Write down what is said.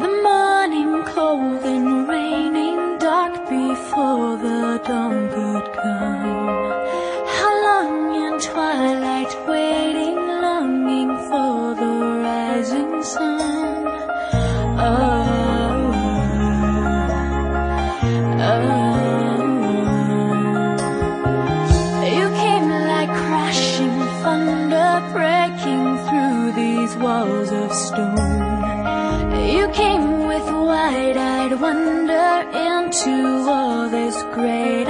The morning cold and raining, dark before the dawn could come. How long in twilight waiting, longing for the rising sun. You came like crashing thunder, breaking through these walls of stone. You came with wide-eyed wonder into all this gray